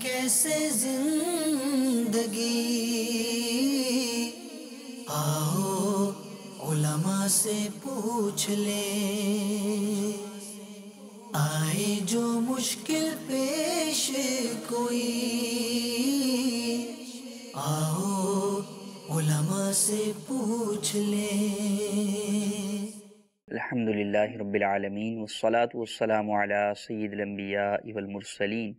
کیسے زندگی، آؤ علماء سے پوچھ لیں، آئے جو مشکل پیش کوئی، آؤ علماء سے پوچھ لیں۔ الحمدللہ رب العالمین والصلاة والسلام علی سید الانبیاء والمرسلین،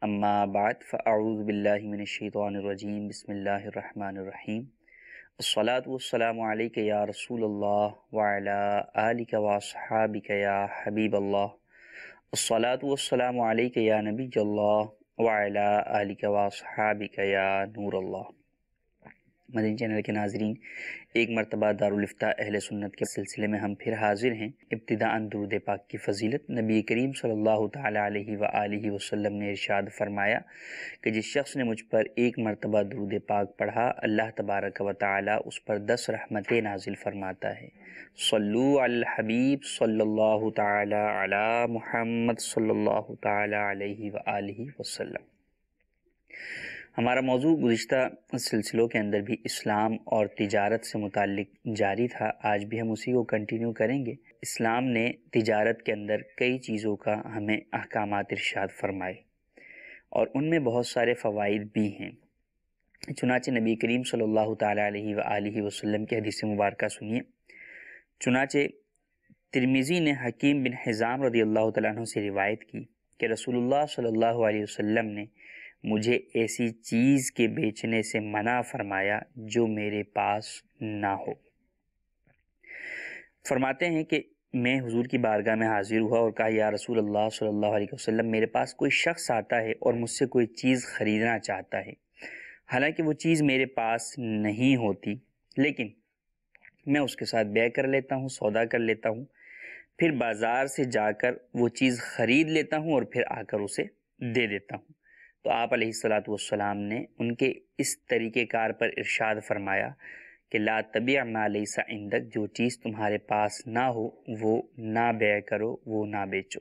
اما بعد فاعوذ باللہ من الشیطان الرجیم، بسم اللہ الرحمن الرحیم۔ الصلاة والسلام علیک یا رسول اللہ وعلی آلک واصحابک یا حبیب اللہ، الصلاة والسلام علیک یا نبی اللہ وعلی آلک واصحابک یا نور اللہ۔ مدنی چینل کے ناظرین، ایک مرتبہ دارالفتاء اہل سنت کے سلسلے میں ہم پھر حاضر ہیں۔ ابتداءً درود پاک کی فضیلت، نبی کریم صلی اللہ تعالیٰ علیہ وآلہ وسلم نے ارشاد فرمایا کہ جس شخص نے مجھ پر ایک مرتبہ درود پاک پڑھا، اللہ تبارک و تعالیٰ اس پر 10 رحمتیں نازل فرماتا ہے۔ صلو علی الحبیب صلی اللہ تعالیٰ علی محمد صلی اللہ تعالیٰ علیہ وآلہ وسلم۔ ہمارا موضوع گزشتہ سلسلوں کے اندر بھی اسلام اور تجارت سے متعلق جاری تھا، آج بھی ہم اسی کو کنٹینیو کریں گے۔ اسلام نے تجارت کے اندر کئی چیزوں کا ہمیں احکامات ارشاد فرمائے اور ان میں بہت سارے فوائد بھی ہیں۔ چنانچہ نبی کریم صلی اللہ تعالیٰ علیہ وآلہ وسلم کی حدیث مبارکہ سنیے۔ چنانچہ ترمذی نے حکیم بن حزام رضی اللہ تعالیٰ عنہ سے روایت کی کہ رسول اللہ صلی اللہ علیہ وسلم نے مجھے ایسی چیز کے بیچنے سے منع فرمایا جو میرے پاس نہ ہو۔ فرماتے ہیں کہ میں حضور کی بارگاہ میں حاضر ہوا اور کہا، یا رسول اللہ صلی اللہ علیہ وسلم، میرے پاس کوئی شخص آتا ہے اور مجھ سے کوئی چیز خریدنا چاہتا ہے، حالانکہ وہ چیز میرے پاس نہیں ہوتی، لیکن میں اس کے ساتھ بیع کر لیتا ہوں، سودا کر لیتا ہوں، پھر بازار سے جا کر وہ چیز خرید لیتا ہوں اور پھر آ کر اسے دے دیتا ہوں۔ تو آپ علیہ الصلاۃ والسلام نے ان کے اس طریقہ کار پر ارشاد فرمایا کہ لا تبیع ما لیس عندک، جو چیز تمہارے پاس نہ ہو وہ نہ بیع کرو، وہ نہ بیچو۔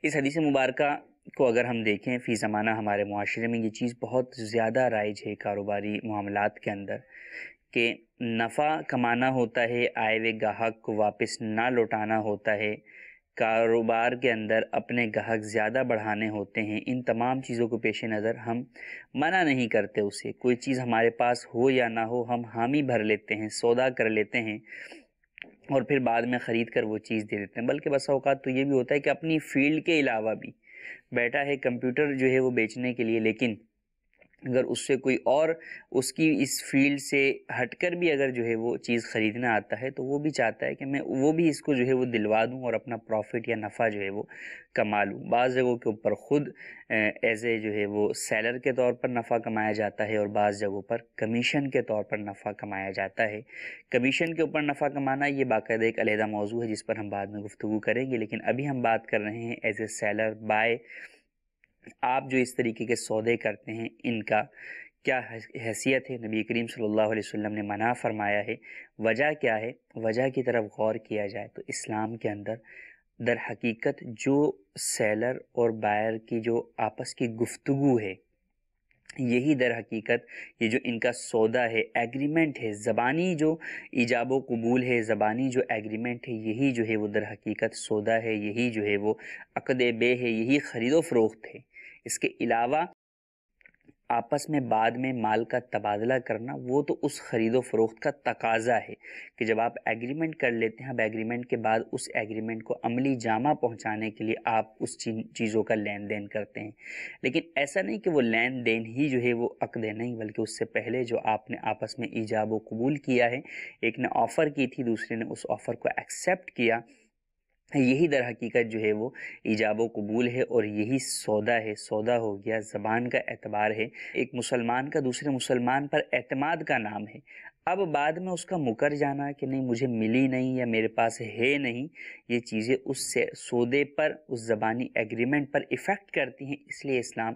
اس حدیث مبارکہ کو اگر ہم دیکھیں، فی زمانہ ہمارے معاشرے میں یہ چیز بہت زیادہ رائج ہے کاروباری معاملات کے اندر، کہ نفع کمانا ہوتا ہے، آئے ہوئے گاہک کو واپس نہ لوٹانا ہوتا ہے، کاروبار کے اندر اپنے گاہک زیادہ بڑھانے ہوتے ہیں۔ ان تمام چیزوں کو پیش نظر ہم منع نہیں کرتے، اسے کوئی چیز ہمارے پاس ہو یا نہ ہو ہم حامی بھر لیتے ہیں، سودا کر لیتے ہیں اور پھر بعد میں خرید کر وہ چیز دے دیتے ہیں۔ بلکہ بسا اوقات تو یہ بھی ہوتا ہے کہ اپنی فیلڈ کے علاوہ بھی بیٹھا ہے کمپیوٹر جو ہے وہ بیچنے کے لیے، لیکن اگر اس سے کوئی اور اس کی اس فیلڈ سے ہٹ کر بھی اگر جو ہے وہ چیز خریدنا آتا ہے تو وہ بھی چاہتا ہے کہ میں وہ بھی اس کو جو ہے وہ دلوا دوں اور اپنا پروفٹ یا نفع جو ہے وہ کما لوں۔ بعض جگہوں کے اوپر خود ایز اے جو ہے وہ سیلر کے طور پر نفع کمایا جاتا ہے اور بعض جگہوں پر کمیشن کے طور پر نفع کمایا جاتا ہے۔ کمیشن کے اوپر نفع کمانا یہ باقاعدہ ایک علیحدہ موضوع ہے جس پر ہم بعد میں گفتگو کریں گے، لیکن ابھی ہم بات کر رہے ہیں ایز اے سیلر بائے، آپ جو اس طریقے کے سودے کرتے ہیں ان کا کیا حیثیت ہے۔ نبی کریم صلی اللہ علیہ وسلم نے منع فرمایا ہے، وجہ کیا ہے؟ وجہ کی طرف غور کیا جائے تو اسلام کے اندر در حقیقت جو سیلر اور بائر کی جو آپس کی گفتگو ہے، یہی در حقیقت یہ جو ان کا سودا ہے، ایگریمنٹ ہے، زبانی جو ایجاب و قبول ہے، زبانی جو ایگریمنٹ ہے، یہی جو ہے وہ در حقیقت سودا ہے، یہی جو ہے وہ عقد بے ہے، یہی خرید و فروخت ہے۔ اس کے علاوہ آپس میں بعد میں مال کا تبادلہ کرنا وہ تو اس خرید و فروخت کا تقاضا ہے کہ جب آپ ایگریمنٹ کر لیتے ہیں، اب ایگریمنٹ کے بعد اس ایگریمنٹ کو عملی جامہ پہنچانے کے لیے آپ اس چیزوں کا لین دین کرتے ہیں، لیکن ایسا نہیں کہ وہ لین دین ہی جو ہے وہ عقد نہیں، بلکہ اس سے پہلے جو آپ نے آپس میں ایجاب و قبول کیا ہے، ایک نے آفر کی تھی، دوسرے نے اس آفر کو ایکسیپٹ کیا، یہی در حقیقت جو ہے وہ ایجاب و قبول ہے اور یہی سودا ہے۔ سودا ہو گیا، زبان کا اعتبار ہے، ایک مسلمان کا دوسرے مسلمان پر اعتماد کا نام ہے۔ اب بعد میں اس کا مکر جانا کہ نہیں مجھے ملی نہیں یا میرے پاس ہے نہیں، یہ چیزیں اس سے سودے پر، اس زبانی ایگریمنٹ پر ایفیکٹ کرتی ہیں۔ اس لیے اسلام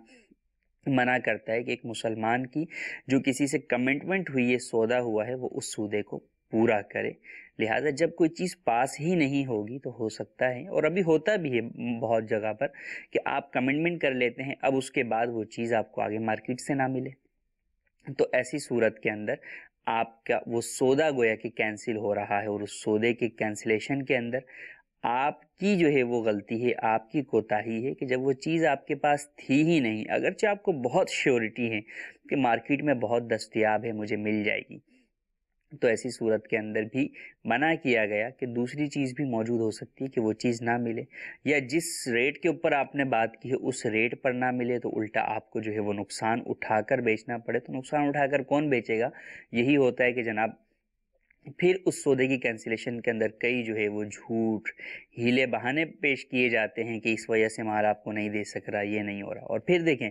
منع کرتا ہے کہ ایک مسلمان کی جو کسی سے کمٹمنٹ ہوئی ہے، سودا ہوا ہے، وہ اس سودے کو پورا کرے۔ لہٰذا جب کوئی چیز پاس ہی نہیں ہوگی تو ہو سکتا ہے، اور ابھی ہوتا بھی ہے بہت جگہ پر، کہ آپ کمٹمنٹ کر لیتے ہیں، اب اس کے بعد وہ چیز آپ کو آگے مارکیٹ سے نہ ملے، تو ایسی صورت کے اندر آپ کا وہ سودا گویا کہ کینسل ہو رہا ہے، اور اس سودے کے کینسلیشن کے اندر آپ کی جو ہے وہ غلطی ہے، آپ کی کوتاہی ہے کہ جب وہ چیز آپ کے پاس تھی ہی نہیں، اگرچہ آپ کو بہت شیورٹی ہے کہ مارکیٹ میں بہت دستیاب ہے، مجھے مل جائے گی، تو ایسی صورت کے اندر بھی منع کیا گیا کہ دوسری چیز بھی موجود ہو سکتی ہے کہ وہ چیز نہ ملے، یا جس ریٹ کے اوپر آپ نے بات کی ہے اس ریٹ پر نہ ملے، تو الٹا آپ کو جو ہے وہ نقصان اٹھا کر بیچنا پڑے۔ تو نقصان اٹھا کر کون بیچے گا؟ یہی ہوتا ہے کہ جناب پھر اس سودے کی کینسلیشن کے اندر کئی جو ہے وہ جھوٹ، ہیلے بہانے پیش کیے جاتے ہیں کہ اس وجہ سے مال آپ کو نہیں دے سک رہا، یہ نہیں ہو رہا۔ اور پھر دیکھیں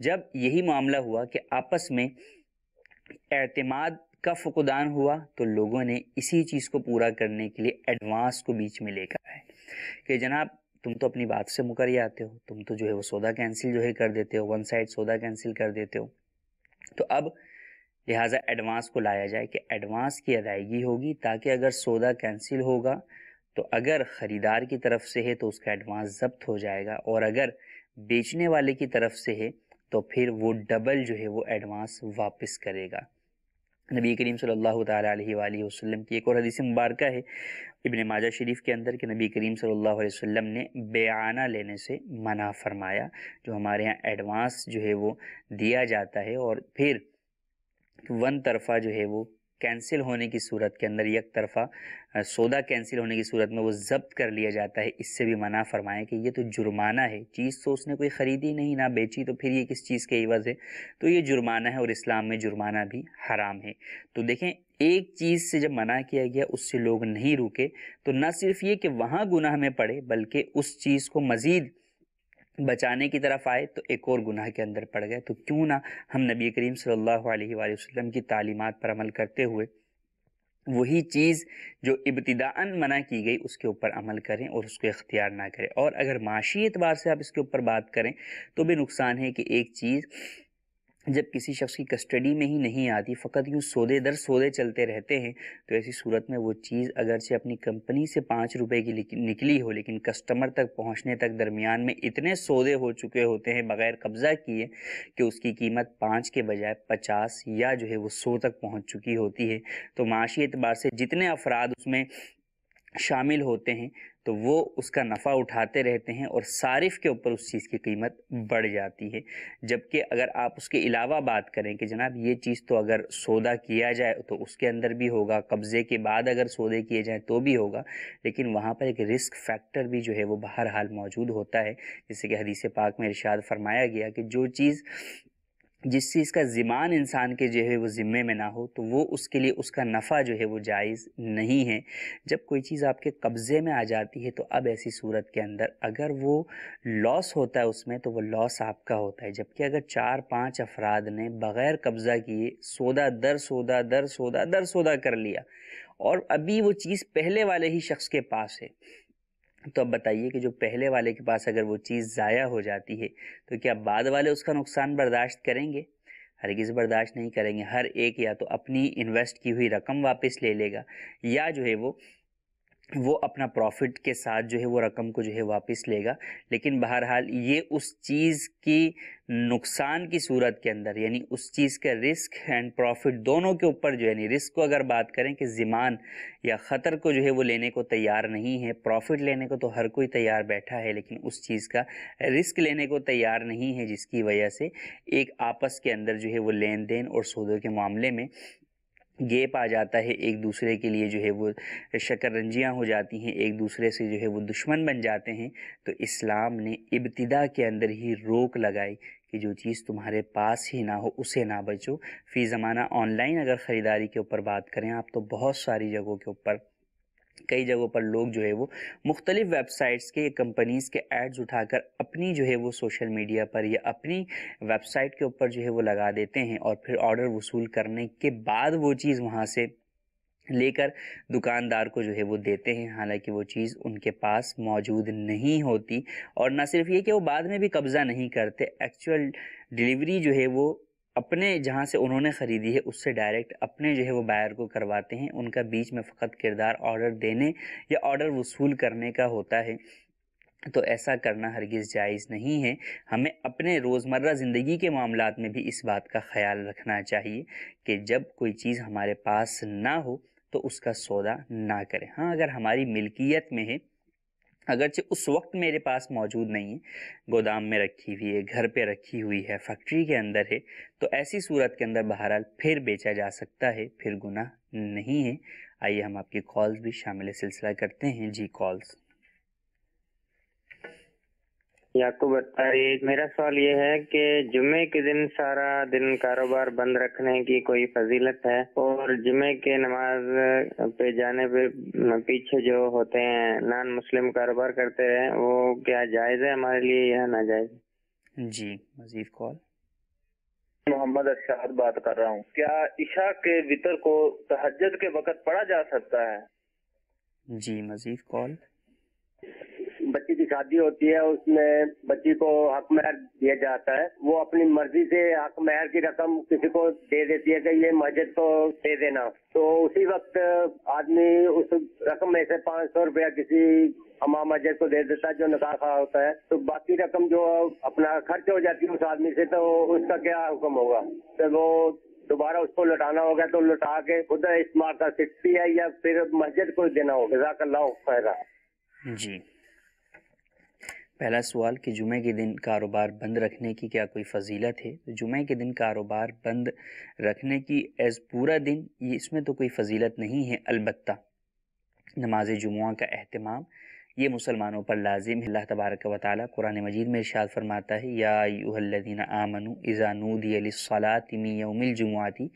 جب یہی معاملہ ہوا کہ آپس میں اعتماد کا فقدان ہوا، تو لوگوں نے اسی چیز کو پورا کرنے کے لیے ایڈوانس کو بیچ میں لے کر آئے کہ جناب تم تو اپنی بات سے مکر آتے ہو، تم تو جو ہے وہ سودا کینسل جو ہے کر دیتے ہو، ون سائڈ سودا کینسل کر دیتے ہو، تو اب لہٰذا ایڈوانس کو لایا جائے کہ ایڈوانس کی ادائیگی ہوگی، تاکہ اگر سودا کینسل ہوگا تو اگر خریدار کی طرف سے ہے تو اس کا ایڈوانس ضبط ہو جائے گا، اور اگر بیچنے والے کی طرف سے ہے تو پھر وہ ڈبل جو ہے وہ ایڈوانس واپس کرے گا۔ نبی کریم صلی اللہ تعالیٰ علیہ وآلہ وسلم کی ایک اور حدیث مبارکہ ہے ابن ماجہ شریف کے اندر کہ نبی کریم صلی اللہ علیہ وسلم نے بیعانہ لینے سے منع فرمایا، جو ہمارے ہاں ایڈوانس جو ہے وہ دیا جاتا ہے اور پھر ون طرفہ جو ہے وہ کینسل ہونے کی صورت کے اندر، یک طرفہ سودا کینسل ہونے کی صورت میں وہ ضبط کر لیا جاتا ہے، اس سے بھی منع فرمایا کہ یہ تو جرمانہ ہے، چیز تو اس نے کوئی خریدی نہیں نہ بیچی، تو پھر یہ کس چیز کے عوض ہے؟ تو یہ جرمانہ ہے، اور اسلام میں جرمانہ بھی حرام ہے۔ تو دیکھیں ایک چیز سے جب منع کیا گیا اس سے لوگ نہیں رکے، تو نہ صرف یہ کہ وہاں گناہ میں پڑے بلکہ اس چیز کو مزید بچانے کی طرف آئے تو ایک اور گناہ کے اندر پڑ گئے۔ تو کیوں نہ ہم نبی کریم صلی اللہ علیہ وآلہ وسلم کی تعلیمات پر عمل کرتے ہوئے وہی چیز جو ابتداءً منع کی گئی اس کے اوپر عمل کریں اور اس کو اختیار نہ کریں۔ اور اگر معاشی اعتبار سے آپ اس کے اوپر بات کریں تو بھی نقصان ہے کہ ایک چیز جب کسی شخص کی کسٹڈی میں ہی نہیں آتی، فقط یوں سودے در سودے چلتے رہتے ہیں، تو ایسی صورت میں وہ چیز اگرچہ اپنی کمپنی سے 5 روپے کی نکلی ہو، لیکن کسٹمر تک پہنچنے تک درمیان میں اتنے سودے ہو چکے ہوتے ہیں بغیر قبضہ کیے کہ اس کی قیمت 5 کے بجائے 50 یا جو ہے وہ 100 تک پہنچ چکی ہوتی ہے۔ تو معاشی اعتبار سے جتنے افراد اس میں شامل ہوتے ہیں تو وہ اس کا نفع اٹھاتے رہتے ہیں، اور صارف کے اوپر اس چیز کی قیمت بڑھ جاتی ہے۔ جبکہ اگر آپ اس کے علاوہ بات کریں کہ جناب یہ چیز تو اگر سودا کیا جائے تو اس کے اندر بھی ہوگا، قبضے کے بعد اگر سودے کیے جائیں تو بھی ہوگا، لیکن وہاں پر ایک رسک فیکٹر بھی جو ہے وہ بہرحال موجود ہوتا ہے، جیسے کہ حدیث پاک میں ارشاد فرمایا گیا کہ جو چیز جس چیز کا ضمان انسان کے جو ہے وہ ذمے میں نہ ہو تو وہ اس کے لیے اس کا نفع جو ہے وہ جائز نہیں ہے۔ جب کوئی چیز آپ کے قبضے میں آ جاتی ہے تو اب ایسی صورت کے اندر اگر وہ لاس ہوتا ہے اس میں تو وہ لاس آپ کا ہوتا ہے، جبکہ اگر 4-5 افراد نے بغیر قبضہ کیے سودا در سودا در سودا در سودا کر لیا اور ابھی وہ چیز پہلے والے ہی شخص کے پاس ہے، تو اب بتائیے کہ جو پہلے والے کے پاس اگر وہ چیز ضائع ہو جاتی ہے تو کیا بعد والے اس کا نقصان برداشت کریں گے؟ ہرگز برداشت نہیں کریں گے۔ ہر ایک یا تو اپنی انویسٹ کی ہوئی رقم واپس لے لے گا، یا جو ہے وہ اپنا پروفٹ کے ساتھ جو ہے وہ رقم کو جو ہے واپس لے گا۔ لیکن بہرحال یہ اس چیز کی نقصان کی صورت کے اندر، یعنی اس چیز کا رسک اینڈ پروفٹ دونوں کے اوپر جو یعنی رسک کو اگر بات کریں کہ ضمان یا خطر کو جو ہے وہ لینے کو تیار نہیں ہے، پروفٹ لینے کو تو ہر کوئی تیار بیٹھا ہے، لیکن اس چیز کا رسک لینے کو تیار نہیں ہے، جس کی وجہ سے ایک آپس کے اندر جو ہے وہ لین دین اور سودوں کے معاملے میں گیپ آ جاتا ہے، ایک دوسرے کے لیے جو ہے وہ شکر رنجیاں ہو جاتی ہیں، ایک دوسرے سے جو ہے وہ دشمن بن جاتے ہیں۔ تو اسلام نے ابتدا کے اندر ہی روک لگائی کہ جو چیز تمہارے پاس ہی نہ ہو اسے نہ بچو۔ فی زمانہ آن لائن اگر خریداری کے اوپر بات کریں آپ تو بہت ساری جگہوں کے اوپر، کئی جگہوں پر لوگ جو ہے وہ مختلف ویب سائٹس کے کمپنیز کے ایڈز اٹھا کر اپنی جو ہے وہ سوشل میڈیا پر یا اپنی ویب سائٹ کے اوپر جو ہے وہ لگا دیتے ہیں، اور پھر آرڈر وصول کرنے کے بعد وہ چیز وہاں سے لے کر دکاندار کو جو ہے وہ دیتے ہیں، حالانکہ وہ چیز ان کے پاس موجود نہیں ہوتی۔ اور نہ صرف یہ کہ وہ بعد میں بھی قبضہ نہیں کرتے، ایکچوئل ڈیلیوری جو ہے وہ اپنے جہاں سے انہوں نے خریدی ہے اس سے ڈائریکٹ اپنے جو ہے وہ بائر کو کرواتے ہیں. ان کا بیچ میں فقط کردار آرڈر دینے یا آرڈر وصول کرنے کا ہوتا ہے. تو ایسا کرنا ہرگز جائز نہیں ہے. ہمیں اپنے روزمرہ زندگی کے معاملات میں بھی اس بات کا خیال رکھنا چاہیے کہ جب کوئی چیز ہمارے پاس نہ ہو تو اس کا سودا نہ کریں. ہاں اگر ہماری ملکیت میں ہے، اگرچہ اس وقت میرے پاس موجود نہیں ہے، گودام میں رکھی ہوئی ہے، گھر پہ رکھی ہوئی ہے، فیکٹری کے اندر ہے، تو ایسی صورت کے اندر بہرحال پھر بیچا جا سکتا ہے، پھر گناہ نہیں ہے. آئیے ہم آپ کی کالز بھی شامل سلسلہ کرتے ہیں. جی کالز. یعقوب اتاری، میرا سوال یہ ہے کہ جمعے کے دن سارا دن کاروبار بند رکھنے کی کوئی فضیلت ہے؟ اور جمعے کے نماز پہ جانے پہ پیچھے جو ہوتے ہیں نان مسلم کاروبار کرتے ہیں، وہ کیا جائز ہے ہمارے لیے یا ناجائز؟ جی مزید کال. محمد ارشاد بات کر رہا ہوں. کیا عشاء کے وتر کو تہجد کے وقت پڑھا جا سکتا ہے؟ جی مزید کال. بچی کی شادی ہوتی ہے، اس میں بچی کو حق مہر دیا جاتا ہے، وہ اپنی مرضی سے حق مہر کی رقم کسی کو دے دیتی ہے کہ یہ مسجد کو دے دینا، تو اسی وقت آدمی اس رقم میں سے 500 روپیہ کسی امام مسجد کو دے دیتا ہے جو نکاح خواہ ہوتا ہے، تو باقی رقم جو اپنا خرچ ہو جاتی ہے اس آدمی سے، تو اس کا کیا حکم ہوگا؟ تو وہ دوبارہ اس کو لوٹانا ہوگا تو لوٹا کے خود استعمال کر سکتی ہے یا پھر مسجد کو دینا ہوگا؟ جزاک اللہ خیر. جی پہلا سوال کہ جمعے کے دن کاروبار بند رکھنے کی کیا کوئی فضیلت ہے؟ تو جمعے کے دن کاروبار بند رکھنے کی ایز پورا دن یہ اس میں تو کوئی فضیلت نہیں ہے، البتہ نماز جمعہ کا اہتمام یہ مسلمانوں پر لازم ہے. اللہ تبارک و تعالیٰ قرآن مجید میں ارشاد فرماتا ہے یا ایھا الذین آمنوا اذا نودی للصلاۃ من یوم الجمعۃ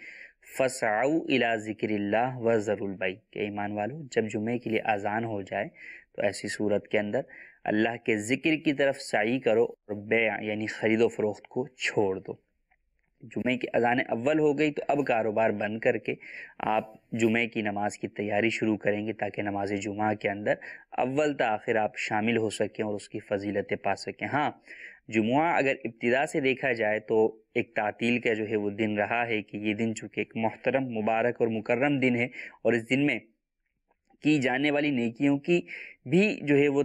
فاسعوا الی ذکر اللہ وذروا البیع، کہ ایمان والو جب جمعے کے لیے اذان ہو جائے تو ایسی صورت کے اندر اللہ کے ذکر کی طرف سعی کرو اور بیع یعنی خرید و فروخت کو چھوڑ دو. جمعے کی اذان اول ہو گئی تو اب کاروبار بند کر کے آپ جمعے کی نماز کی تیاری شروع کریں گے تاکہ نماز جمعہ کے اندر اول تا آخر آپ شامل ہو سکیں اور اس کی فضیلتیں پا سکیں. ہاں جمعہ اگر ابتدا سے دیکھا جائے تو ایک تعطیل کا جو ہے وہ دن رہا ہے کہ یہ دن چونکہ ایک محترم مبارک اور مکرم دن ہے اور اس دن میں کی جانے والی نیکیوں کی بھی جو ہے وہ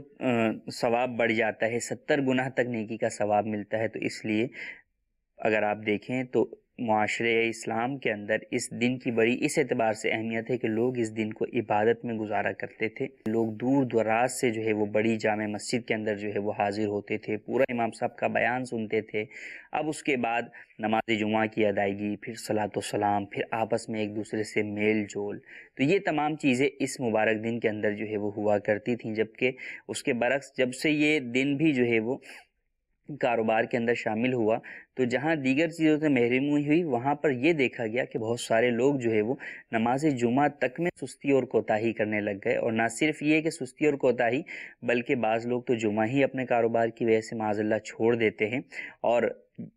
ثواب بڑھ جاتا ہے، 70 گناہ تک نیکی کا ثواب ملتا ہے. تو اس لیے اگر آپ دیکھیں تو معاشرے اسلام کے اندر اس دن کی بڑی اس اعتبار سے اہمیت ہے کہ لوگ اس دن کو عبادت میں گزارا کرتے تھے. لوگ دور دراز سے جو ہے وہ بڑی جامع مسجد کے اندر جو ہے وہ حاضر ہوتے تھے، پورا امام صاحب کا بیان سنتے تھے. اب اس کے بعد نماز جمعہ کی ادائیگی، پھر صلاۃ و سلام، پھر آپس میں ایک دوسرے سے میل جول، تو یہ تمام چیزیں اس مبارک دن کے اندر جو ہے وہ ہوا کرتی تھیں. جبکہ اس کے برعکس جب سے یہ دن بھی جو ہے وہ کاروبار کے اندر شامل ہوا تو جہاں دیگر چیزوں سے محرومی ہوئی وہاں پر یہ دیکھا گیا کہ بہت سارے لوگ جو ہے وہ نماز جمعہ تک میں سستی اور کوتاہی کرنے لگ گئے. اور نہ صرف یہ کہ سستی اور کوتاہی بلکہ بعض لوگ تو جمعہ ہی اپنے کاروبار کی وجہ سے معاذ اللہ چھوڑ دیتے ہیں. اور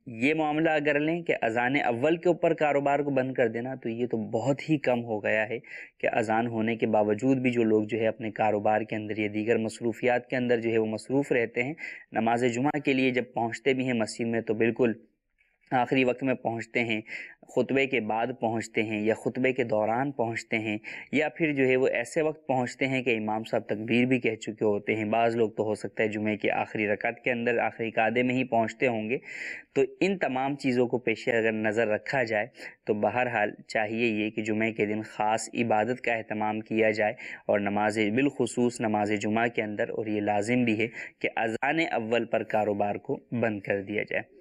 یہ معاملہ اگر لیں کہ اذان اول کے اوپر کاروبار کو بند کر دینا تو یہ تو بہت ہی کم ہو گیا ہے کہ اذان ہونے کے باوجود بھی جو لوگ جو ہے اپنے کاروبار کے اندر یا دیگر مصروفیات کے اندر جو ہے وہ مصروف رہتے ہیں، نماز جمعہ کے لیے جب پہنچتے بھی ہیں مسجد میں تو بالکل آخری وقت میں پہنچتے ہیں، خطبے کے بعد پہنچتے ہیں یا خطبے کے دوران پہنچتے ہیں، یا پھر جو ہے وہ ایسے وقت پہنچتے ہیں کہ امام صاحب تکبیر بھی کہہ چکے ہوتے ہیں. بعض لوگ تو ہو سکتا ہے جمعے کی آخری رکعت کے اندر آخری قعدے میں ہی پہنچتے ہوں گے. تو ان تمام چیزوں کو پیش اگر نظر رکھا جائے تو بہرحال چاہیے یہ کہ جمعے کے دن خاص عبادت کا اہتمام کیا جائے اور نماز بالخصوص نماز جمعہ کے اندر، اور یہ لازم بھی ہے کہ اذان اول پر کاروبار کو بند کر دیا جائے.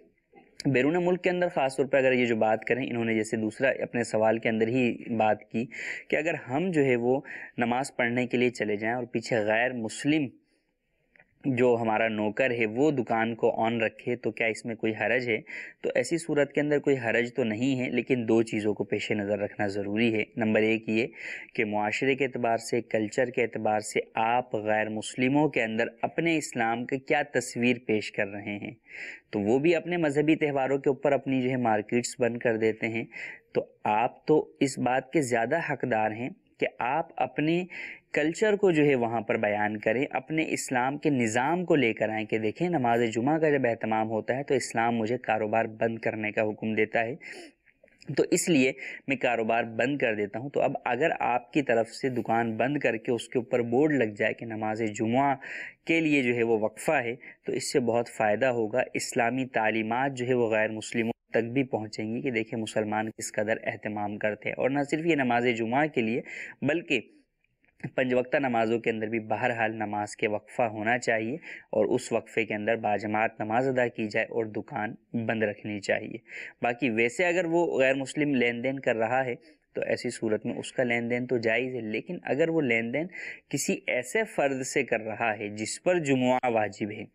بیرون ملک کے اندر خاص طور پر اگر یہ جو بات کریں، انہوں نے جیسے دوسرا اپنے سوال کے اندر ہی بات کی کہ اگر ہم جو ہے وہ نماز پڑھنے کے لیے چلے جائیں اور پیچھے غیر مسلم جو ہمارا نوکر ہے وہ دکان کو آن رکھے تو کیا اس میں کوئی حرج ہے؟ تو ایسی صورت کے اندر کوئی حرج تو نہیں ہے، لیکن دو چیزوں کو پیش نظر رکھنا ضروری ہے. نمبر ایک یہ کہ معاشرے کے اعتبار سے، کلچر کے اعتبار سے آپ غیر مسلموں کے اندر اپنے اسلام کی کیا تصویر پیش کر رہے ہیں. تو وہ بھی اپنے مذہبی تہواروں کے اوپر اپنی جو ہے مارکیٹس بند کر دیتے ہیں، تو آپ تو اس بات کے زیادہ حقدار ہیں کہ آپ اپنے کلچر کو جو ہے وہاں پر بیان کریں، اپنے اسلام کے نظام کو لے کر آئیں کہ دیکھیں نماز جمعہ کا جب اہتمام ہوتا ہے تو اسلام مجھے کاروبار بند کرنے کا حکم دیتا ہے، تو اس لیے میں کاروبار بند کر دیتا ہوں۔ تو اب اگر آپ کی طرف سے دکان بند کر کے اس کے اوپر بورڈ لگ جائے کہ نماز جمعہ کے لیے جو ہے وہ وقفہ ہے، تو اس سے بہت فائدہ ہوگا، اسلامی تعلیمات جو ہے وہ غیر مسلموں تک بھی پہنچیں گی کہ دیکھیں مسلمان کس قدر اہتمام کرتے ہیں۔ اور نہ صرف یہ نماز جمعہ کے لیے بلکہ 5 وقتہ نمازوں کے اندر بھی بہرحال نماز کے وقفہ ہونا چاہیے، اور اس وقفے کے اندر باجماعت نماز ادا کی جائے اور دکان بند رکھنی چاہیے۔ باقی ویسے اگر وہ غیر مسلم لین دین کر رہا ہے تو ایسی صورت میں اس کا لین دین تو جائز ہے، لیکن اگر وہ لین دین کسی ایسے فرد سے کر رہا ہے جس پر جمعہ واجب ہے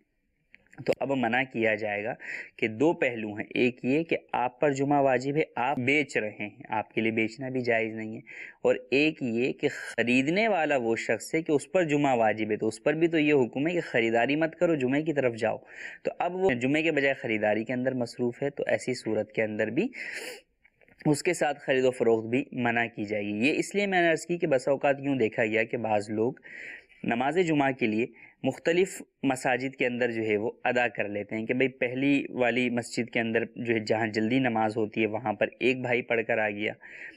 تو اب منع کیا جائے گا کہ 2 پہلو ہیں، ایک یہ کہ آپ پر جمعہ واجب ہے، آپ بیچ رہے ہیں، آپ کے لیے بیچنا بھی جائز نہیں ہے، اور ایک یہ کہ خریدنے والا وہ شخص ہے کہ اس پر جمعہ واجب ہے، تو اس پر بھی تو یہ حکم ہے کہ خریداری مت کرو، جمعے کی طرف جاؤ، تو اب وہ جمعے کے بجائے خریداری کے اندر مصروف ہے، تو ایسی صورت کے اندر بھی اس کے ساتھ خرید و فروخت بھی منع کی جائے گی۔ یہ اس لیے میں نے عرض کی کہ بس اوقات یوں دیکھا گیا کہ بعض لوگ نماز جمعہ کے لیے مختلف مساجد کے اندر جو ہے وہ ادا کر لیتے ہیں کہ بھئی پہلی والی مسجد کے اندر جو ہے جہاں جلدی نماز ہوتی ہے وہاں پر ایک بھائی پڑھ کر آ گیا،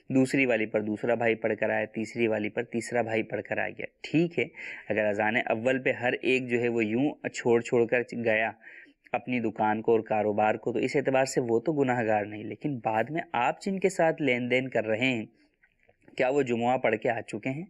دوسری والی پر دوسرا بھائی پڑھ کر آیا، تیسری والی پر تیسرا بھائی پڑھ کر آ گیا۔ ٹھیک ہے، اگر اذان اول پہ ہر ایک جو ہے وہ یوں چھوڑ کر گیا اپنی دکان کو اور کاروبار کو، تو اس اعتبار سے وہ تو گناہ گار نہیں، لیکن بعد میں آپ جن کے ساتھ لین دین کر رہے ہیں کیا وہ جمعہ پڑھ کے آ چکے ہیں؟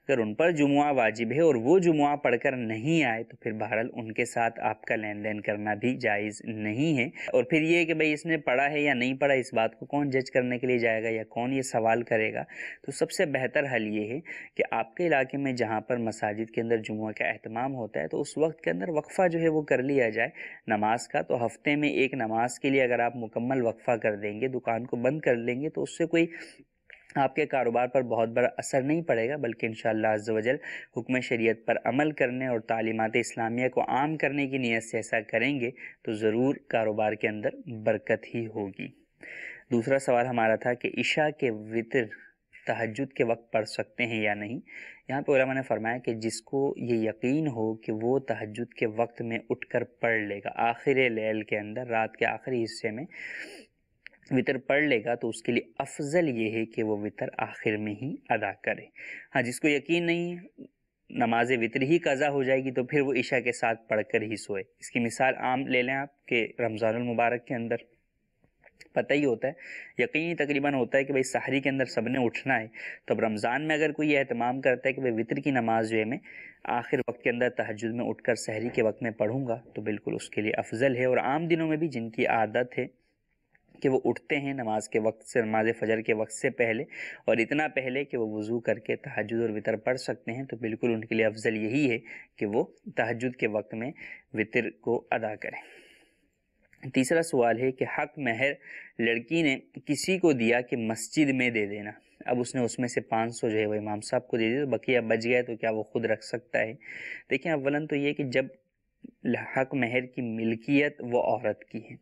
اگر ان پر جمعہ واجب ہے اور وہ جمعہ پڑھ کر نہیں آئے تو پھر بہرحال ان کے ساتھ آپ کا لین دین کرنا بھی جائز نہیں ہے۔ اور پھر یہ کہ بھئی اس نے پڑھا ہے یا نہیں پڑھا، اس بات کو کون جج کرنے کے لیے جائے گا یا کون یہ سوال کرے گا؟ تو سب سے بہتر حل یہ ہے کہ آپ کے علاقے میں جہاں پر مساجد کے اندر جمعہ کا اہتمام ہوتا ہے تو اس وقت کے اندر وقفہ جو ہے وہ کر لیا جائے نماز کا۔ تو ہفتے میں ایک نماز کے لیے اگر آپ مکمل وقفہ کر دیں گے، دکان کو بند کر لیں گے، تو اس سے کوئی آپ کے کاروبار پر بہت بڑا اثر نہیں پڑے گا، بلکہ انشاءاللہ عز و جل حکم شریعت پر عمل کرنے اور تعلیمات اسلامیہ کو عام کرنے کی نیت سے ایسا کریں گے تو ضرور کاروبار کے اندر برکت ہی ہوگی۔ دوسرا سوال ہمارا تھا کہ عشاء کے وتر تہجد کے وقت پڑھ سکتے ہیں یا نہیں۔ یہاں پہ علماء نے فرمایا کہ جس کو یہ یقین ہو کہ وہ تہجد کے وقت میں اٹھ کر پڑھ لے گا، آخر لیل کے اندر رات کے آخری حصے میں وطر پڑھ لے گا، تو اس کے لیے افضل یہ ہے کہ وہ وطر آخر میں ہی ادا کرے۔ ہاں، جس کو یقین نہیں ہے نماز وطر ہی قضا ہو جائے گی تو پھر وہ عشاء کے ساتھ پڑھ کر ہی سوئے۔ اس کی مثال عام لے لیں آپ کہ رمضان المبارک کے اندر پتہ ہی ہوتا ہے، یقینی تقریباً ہوتا ہے کہ بھئی سحری کے اندر سب نے اٹھنا ہے، تو اب رمضان میں اگر کوئی یہ اہتمام کرتا ہے کہ بھئی وطر کی نماز جو ہے میں آخر وقت کے اندر تہجد میں اٹھ کر سحری کے وقت میں پڑھوں گا تو بالکل اس کے لیے افضل ہے۔ اور عام دنوں میں بھی جن کی عادت ہے کہ وہ اٹھتے ہیں نماز کے وقت سے، نماز فجر کے وقت سے پہلے، اور اتنا پہلے کہ وہ وضو کر کے تہجد اور وطر پڑھ سکتے ہیں، تو بالکل ان کے لیے افضل یہی ہے کہ وہ تہجد کے وقت میں وطر کو ادا کریں۔ تیسرا سوال ہے کہ حق مہر لڑکی نے کسی کو دیا کہ مسجد میں دے دینا، اب اس نے اس میں سے 500 جو ہے وہ امام صاحب کو دے دی، تو بقیہ بچ گئے تو کیا وہ خود رکھ سکتا ہے؟ دیکھیں، اولاً تو یہ کہ جب حق مہر کی ملکیت وہ عورت کی ہے،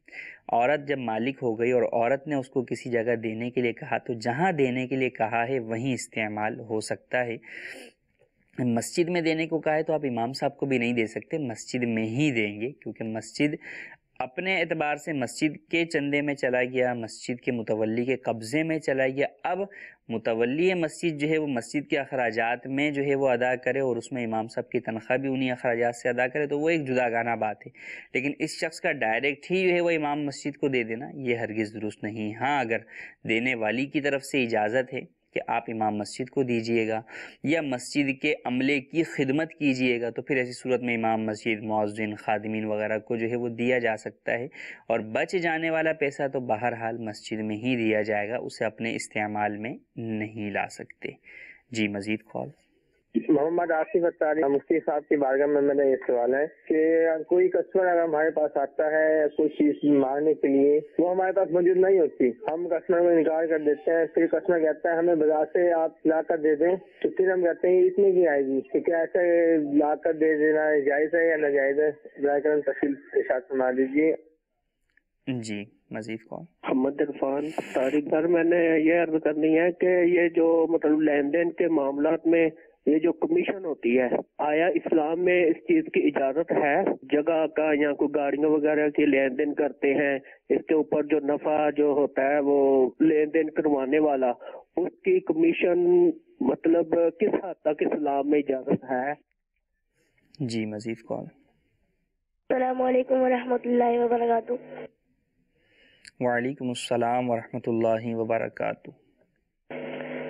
عورت جب مالک ہو گئی اور عورت نے اس کو کسی جگہ دینے کے لیے کہا تو جہاں دینے کے لیے کہا ہے وہیں استعمال ہو سکتا ہے۔ مسجد میں دینے کو کہا ہے تو آپ امام صاحب کو بھی نہیں دے سکتے، مسجد میں ہی دیں گے، کیونکہ مسجد اپنے اعتبار سے مسجد کے چندے میں چلا گیا، مسجد کے متولی کے قبضے میں چلا گیا۔ اب متولی مسجد جو ہے وہ مسجد کے اخراجات میں جو ہے وہ ادا کرے اور اس میں امام صاحب کی تنخواہ بھی انہی اخراجات سے ادا کرے تو وہ ایک جداگانہ بات ہے، لیکن اس شخص کا ڈائریکٹ ہی جو ہے وہ امام مسجد کو دے دینا یہ ہرگز درست نہیں۔ ہاں، اگر دینے والی کی طرف سے اجازت ہے کہ آپ امام مسجد کو دیجئے گا یا مسجد کے عملے کی خدمت کیجئے گا تو پھر ایسی صورت میں امام مسجد، مؤذن، خادمین وغیرہ کو جو ہے وہ دیا جا سکتا ہے، اور بچ جانے والا پیسہ تو بہرحال مسجد میں ہی دیا جائے گا، اسے اپنے استعمال میں نہیں لا سکتے۔ جی، مزید کال۔ محمد آصف اتاری، مفتی صاحب کی بارگاہ میں میرا یہ سوال ہے کہ کوئی کسٹمر اگر ہمارے پاس آتا ہے کوئی چیز مانگنے کے لیے، وہ ہمارے پاس موجود نہیں ہوتی، ہم کسٹمر کو انکار کر دیتے ہیں، پھر کسٹمر کہتا ہے ہمیں بازار سے آپ لا کر دے دیں، تو پھر ہم کہتے ہیں اتنے کی آئے گی، تو کیا ایسے لا کر دے دینا جائز ہے یا ناجائز ہے؟ براہ کرم تفصیل ارشاد فرما دیجیے۔ جی، مزید کال۔ محمد عرفان اتاری، سر میں نے یہ عرض کرنی ہے کہ یہ جو مطلب لین دین کے معاملات میں یہ جو کمیشن ہوتی ہے، آیا اسلام میں اس چیز کی اجازت ہے؟ جگہ کا یا کوئی گاڑیوں وغیرہ کی لین دین کرتے ہیں، اس کے اوپر جو نفع جو ہوتا ہے وہ لین دین کروانے والا، اس کی کمیشن مطلب کس حد تک اسلام میں اجازت ہے؟ جی مزید کال۔ السلام علیکم ورحمۃ اللہ وبرکاتہ۔ وعلیکم السلام ورحمۃ اللہ وبرکاتہ۔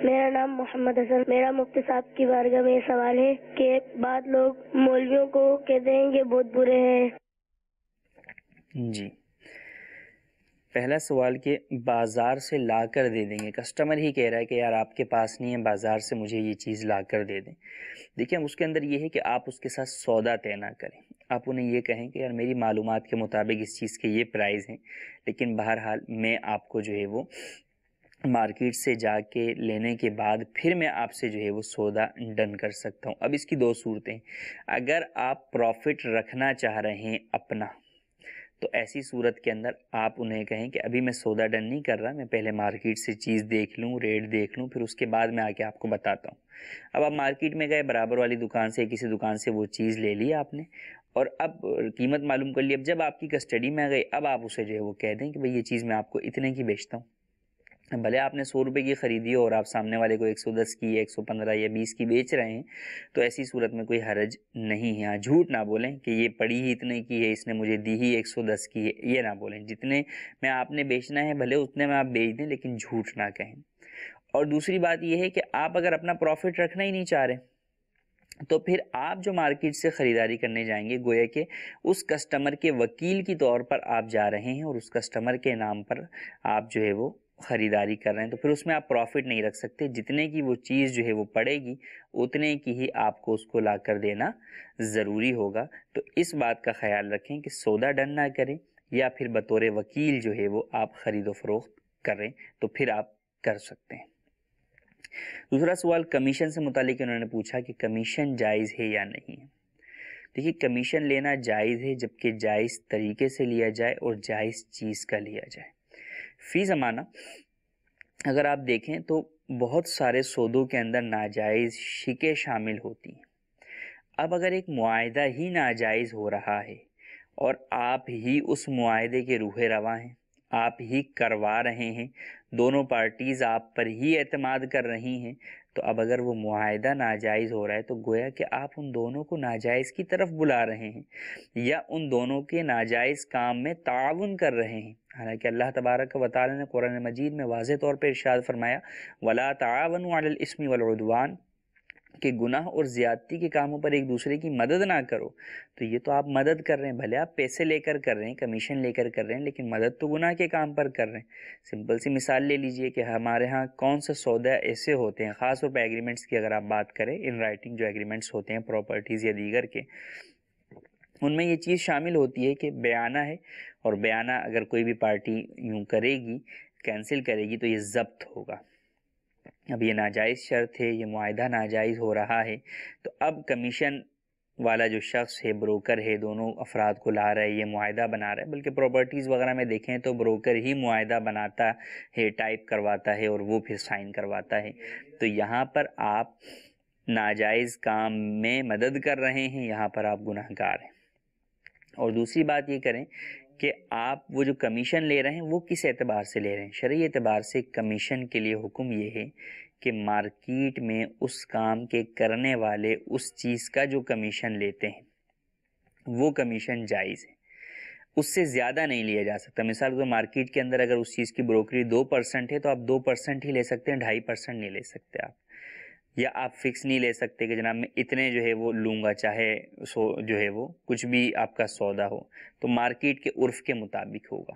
میرا نام محمد حسن۔ میرا مفتی صاحب کی بارگاہ میں یہ سوال ہے کہ بعض لوگ مولویوں کو کہتے ہیں کہ بہت برے ہیں۔ جی، پہلا سوال کہ بازار سے لا کر دے دیں گے، کسٹمر ہی کہہ رہا ہے کہ یار آپ کے پاس نہیں ہے، بازار سے مجھے یہ چیز لا کر دے دیں۔ دیکھیں اس کے اندر یہ ہے کہ آپ اس کے ساتھ سودا طے نہ کریں، آپ انہیں یہ کہیں کہ یار میری معلومات کے مطابق اس چیز کے یہ پرائز ہیں، لیکن بہرحال میں آپ کو جو ہے وہ مارکیٹ سے جا کے لینے کے بعد پھر میں آپ سے جو ہے وہ سودا ڈن کر سکتا ہوں۔ اب اس کی دو صورتیں، اگر آپ پروفٹ رکھنا چاہ رہے ہیں اپنا، تو ایسی صورت کے اندر آپ انہیں کہیں کہ ابھی میں سودا ڈن نہیں کر رہا، میں پہلے مارکیٹ سے چیز دیکھ لوں، ریٹ دیکھ لوں، پھر اس کے بعد میں آ کے آپ کو بتاتا ہوں۔ اب آپ مارکیٹ میں گئے، برابر والی دکان سے کسی دکان سے وہ چیز لے لی آپ نے، اور اب قیمت معلوم کر لی۔ اب جب آپ کی کسٹڈی میں آ گئی، اب آپ اسے جو ہے وہ کہہ دیں کہ بھئی یہ چیز میں آپ کو اتنے کی بیچتا ہوں۔ بھلے آپ نے 100 روپے کی خریدی ہو اور آپ سامنے والے کو 110 کی، 115 یا 20 کی بیچ رہے ہیں، تو ایسی صورت میں کوئی حرج نہیں ہے۔ ہاں جھوٹ نہ بولیں کہ یہ پڑی ہی اتنے کی ہے، اس نے مجھے دی ہی 110 کی ہے، یہ نہ بولیں۔ جتنے میں آپ نے بیچنا ہے بھلے اتنے میں آپ بیچ دیں، لیکن جھوٹ نہ کہیں۔ اور دوسری بات یہ ہے کہ آپ اگر اپنا پروفٹ رکھنا ہی نہیں چاہ رہے، تو پھر آپ جو مارکیٹ سے خریداری کرنے جائیں گے، گویا کہ اس کسٹمر کے وکیل کی طور پر آپ جا رہے ہیں اور اس کسٹمر کے نام پر آپ جو ہے وہ خریداری کر رہے ہیں، تو پھر اس میں آپ پروفٹ نہیں رکھ سکتے۔ جتنے کی وہ چیز جو ہے وہ پڑے گی، اتنے کی ہی آپ کو اس کو لا کر دینا ضروری ہوگا۔ تو اس بات کا خیال رکھیں کہ سودا ڈن نہ کریں، یا پھر بطور وکیل جو ہے وہ آپ خرید و فروخت کریں، تو پھر آپ کر سکتے ہیں۔ دوسرا سوال کمیشن سے متعلق انہوں نے پوچھا کہ کمیشن جائز ہے یا نہیں ہے۔ دیکھیے کمیشن لینا جائز ہے جبکہ جائز طریقے سے لیا جائے اور جائز چیز کا لیا جائے۔ فی زمانہ اگر آپ دیکھیں تو بہت سارے سودوں کے اندر ناجائز شکیں شامل ہوتی ہیں۔ اب اگر ایک معاہدہ ہی ناجائز ہو رہا ہے اور آپ ہی اس معاہدے کے روح رواں ہیں، آپ ہی کروا رہے ہیں، دونوں پارٹیز آپ پر ہی اعتماد کر رہی ہیں، تو اب اگر وہ معاہدہ ناجائز ہو رہا ہے تو گویا کہ آپ ان دونوں کو ناجائز کی طرف بلا رہے ہیں یا ان دونوں کے ناجائز کام میں تعاون کر رہے ہیں۔ حالانکہ اللہ تبارک و تعالی نے قرآن مجید میں واضح طور پر ارشاد فرمایا وَلَا تَعَاوَنُوا عَلَى الْإِثْمِ وَالْعُدْوَانِ، کہ گناہ اور زیادتی کے کاموں پر ایک دوسرے کی مدد نہ کرو۔ تو یہ تو آپ مدد کر رہے ہیں، بھلے آپ پیسے لے کر کر رہے ہیں، کمیشن لے کر رہے ہیں، لیکن مدد تو گناہ کے کام پر کر رہے ہیں۔ سمپل سی مثال لے لیجئے کہ ہمارے ہاں کون سے سودا ایسے ہوتے ہیں، خاص طور پہ ایگریمنٹس کی اگر آپ بات کریں، ان رائٹنگ جو ایگریمنٹس ہوتے ہیں پراپرٹیز یا دیگر کے، ان میں یہ چیز شامل ہوتی ہے کہ بیانہ ہے، اور بیانہ اگر کوئی بھی پارٹی یوں کرے گی، کینسل کرے گی، تو یہ ضبط ہوگا۔ اب یہ ناجائز شرط ہے، یہ معاہدہ ناجائز ہو رہا ہے، تو اب کمیشن والا جو شخص ہے، بروکر ہے، دونوں افراد کو لا رہا ہے، یہ معاہدہ بنا رہا ہے، بلکہ پراپرٹیز وغیرہ میں دیکھیں تو بروکر ہی معاہدہ بناتا ہے، ٹائپ کرواتا ہے اور وہ پھر سائن کرواتا ہے۔ تو یہاں پر آپ ناجائز کام میں مدد کر رہے ہیں، یہاں پر آپ گناہ گار ہیں۔ اور دوسری بات یہ کریں کہ آپ وہ جو کمیشن لے رہے ہیں وہ کس اعتبار سے لے رہے ہیں۔ شرعی اعتبار سے کمیشن کے لیے حکم یہ ہے کہ مارکیٹ میں اس کام کے کرنے والے اس چیز کا جو کمیشن لیتے ہیں وہ کمیشن جائز ہے، اس سے زیادہ نہیں لیا جا سکتا۔ مثال تو مارکیٹ کے اندر اگر اس چیز کی بروکری 2% ہے تو آپ 2% ہی لے سکتے ہیں، 2.5% نہیں لے سکتے آپ، یا آپ فکس نہیں لے سکتے کہ جناب میں اتنے جو ہے وہ لوں گا، چاہے جو ہے وہ کچھ بھی آپ کا سودا ہو، تو مارکیٹ کے عرف کے مطابق ہوگا۔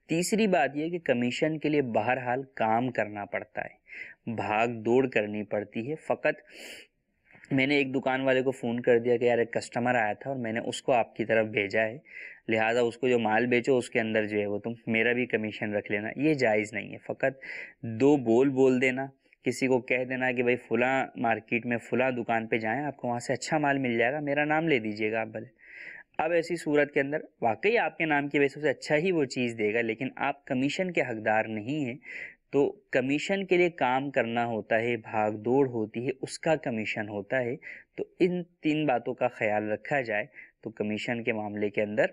تیسری بات یہ کہ کمیشن کے لیے بہرحال کام کرنا پڑتا ہے، بھاگ دوڑ کرنی پڑتی ہے۔ فقط میں نے ایک دکان والے کو فون کر دیا کہ یار ایک کسٹمر آیا تھا اور میں نے اس کو آپ کی طرف بھیجا ہے، لہٰذا اس کو جو مال بیچو اس کے اندر جو ہے وہ تم میرا بھی کمیشن رکھ لینا، یہ جائز نہیں ہے۔ فقط دو بول دینا، کسی کو کہہ دینا کہ بھائی فلاں مارکیٹ میں فلاں دکان پہ جائیں، آپ کو وہاں سے اچھا مال مل جائے گا، میرا نام لے دیجیے گا آپ بھلے۔ اب ایسی صورت کے اندر واقعی آپ کے نام کی وجہ سے اچھا ہی وہ چیز دے گا، لیکن آپ کمیشن کے حقدار نہیں ہیں، تو کمیشن کے لیے کام کرنا ہوتا ہے، بھاگ دوڑ ہوتی ہے، اس کا کمیشن ہوتا ہے. تو ان 3 باتوں کا خیال رکھا جائے تو کمیشن کے معاملے کے اندر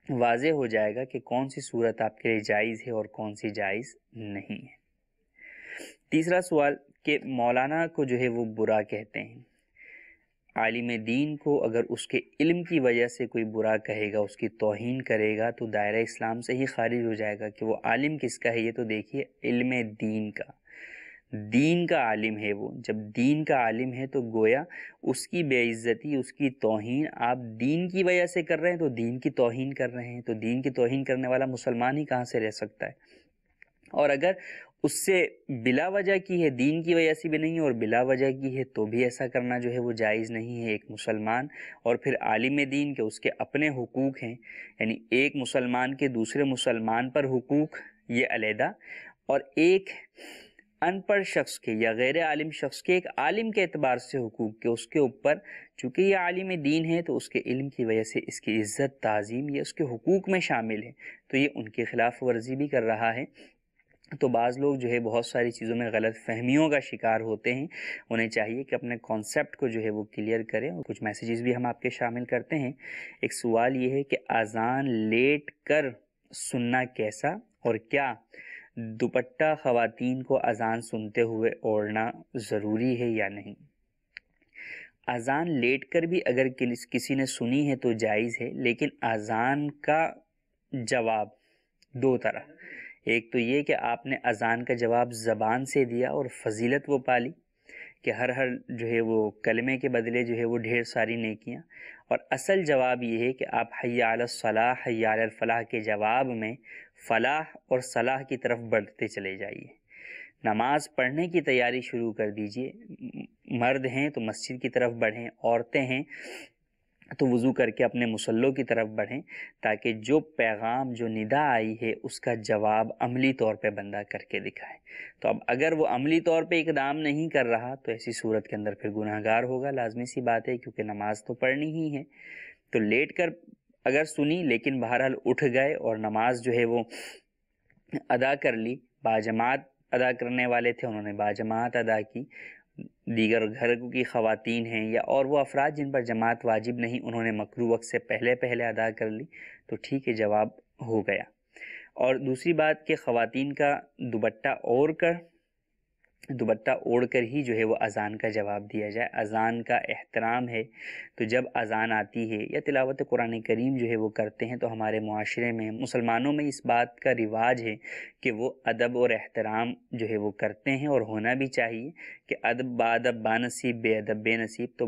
واضح ہو جائے گا کہ کون سی صورت آپ کے لیے جائز ہے اور کون سی جائز نہیں ہے. تیسرا سوال کہ مولانا کو جو ہے وہ برا کہتے ہیں. عالم دین کو اگر اس کے علم کی وجہ سے کوئی برا کہے گا، اس کی توہین کرے گا، تو دائرہ اسلام سے ہی خارج ہو جائے گا. کہ وہ عالم کس کا ہے؟ یہ تو دیکھیے علم دین کا، دین کا عالم ہے وہ. جب دین کا عالم ہے تو گویا اس کی بے عزتی، اس کی توہین آپ دین کی وجہ سے کر رہے ہیں، تو دین کی توہین کر رہے ہیں. تو دین کی توہین کرنے والا مسلمان ہی کہاں سے رہ سکتا ہے؟ اور اگر اس سے بلا وجہ کی ہے، دین کی وجہ سے بھی نہیں اور بلا وجہ کی ہے، تو بھی ایسا کرنا جو ہے وہ جائز نہیں ہے. ایک مسلمان اور پھر عالم دین کے اس کے اپنے حقوق ہیں، یعنی ایک مسلمان کے دوسرے مسلمان پر حقوق یہ علیحدہ، اور ایک ان پڑھ شخص کے یا غیر عالم شخص کے ایک عالم کے اعتبار سے حقوق کے اس کے اوپر، چونکہ یہ عالم دین ہے تو اس کے علم کی وجہ سے اس کی عزت تعظیم یہ اس کے حقوق میں شامل ہے، تو یہ ان کے خلاف ورزی بھی کر رہا ہے. تو بعض لوگ جو ہے بہت ساری چیزوں میں غلط فہمیوں کا شکار ہوتے ہیں. انہیں چاہیے کہ اپنے کانسیپٹ کو جو ہے وہ کلیئر کریں. اور کچھ میسیجز بھی ہم آپ کے شامل کرتے ہیں. ایک سوال یہ ہے کہ اذان لیٹ کر سننا کیسا، اور کیا دوپٹہ خواتین کو اذان سنتے ہوئے اوڑھنا ضروری ہے یا نہیں؟ اذان لیٹ کر بھی اگر کسی نے سنی ہے تو جائز ہے، لیکن اذان کا جواب 2 طرح. ایک تو یہ کہ آپ نے اذان کا جواب زبان سے دیا اور فضیلت وہ پالی کہ ہر جو ہے وہ کلمے کے بدلے جو ہے وہ ڈھیر ساری نیکیاں. اور اصل جواب یہ ہے کہ آپ حی علی الصلاح حی علی الفلاح کے جواب میں فلاح اور صلاح کی طرف بڑھتے چلے جائیے. نماز پڑھنے کی تیاری شروع کر دیجئے. مرد ہیں تو مسجد کی طرف بڑھیں، عورتیں ہیں تو وضو کر کے اپنے مصلوں کی طرف بڑھیں، تاکہ جو پیغام جو ندا آئی ہے اس کا جواب عملی طور پہ بندہ کر کے دکھائے. تو اب اگر وہ عملی طور پہ اقدام نہیں کر رہا تو ایسی صورت کے اندر پھر گناہ گار ہوگا، لازمی سی بات ہے، کیونکہ نماز تو پڑھنی ہی ہے. تو لیٹ کر اگر سنی لیکن بہرحال اٹھ گئے اور نماز جو ہے وہ ادا کر لی، باجماعت ادا کرنے والے تھے انہوں نے باجماعت ادا کی، دیگر گھر کی خواتین ہیں یا اور وہ افراد جن پر جماعت واجب نہیں انہوں نے مکروہ وقت سے پہلے ادا کر لی، تو ٹھیک ہے، جواب ہو گیا. اور دوسری بات کہ خواتین کا دوپٹہ اوڑھ کر ہی جو ہے وہ اذان کا جواب دیا جائے. اذان کا احترام ہے، تو جب اذان آتی ہے یا تلاوت قرآن کریم جو ہے وہ کرتے ہیں تو ہمارے معاشرے میں مسلمانوں میں اس بات کا رواج ہے کہ وہ ادب اور احترام جو ہے وہ کرتے ہیں، اور ہونا بھی چاہیے کہ ادب بادب بانصیب بے ادب بے نصیب. تو